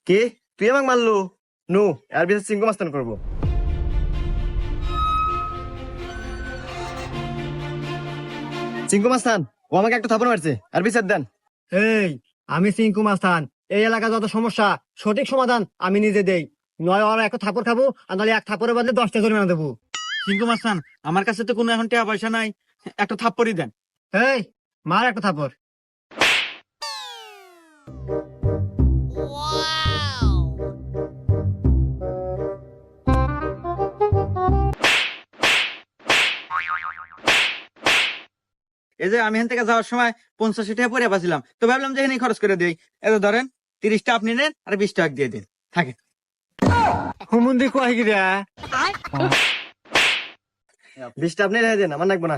কে তুই আমাকে মারলো? নো, এর বিচার চিঙ্কু মাস্তান করবো। চিঙ্কু মাস্তান, ও আমাকে একটা থাপড় মারছে, আর বিচার দেন। এই, আমি সিংকু মাস্তান। এই এলাকা যত সমস্যা সঠিক সমাধান আমি নিজে দেই। নয় ওরা এক থাপড় খাবো, আর নাহলে এক থাপড়ের বদলে 10টা জরিমানা দেবো। সিংকু মাস্তান, আমার কাছে তো কোনো এখন টাকা পয়সা নাই, একটা থাপ্পড়ই দেন। এই, মার একটা থাপড়। এই যে আমি এখান থেকে যাওয়ার সময় 85 টাকা পরে পাচ্ছিলাম, তো ভাবলাম যে এখানে খরচ করে দিই। এত ধরেন 30টা আপনি নেন আর 20 টাকা দিয়ে দিন, থাকে। হুমুন্দি কয় গিরা? 20টা আপনি রেখে দেন, আমার লাগবে না।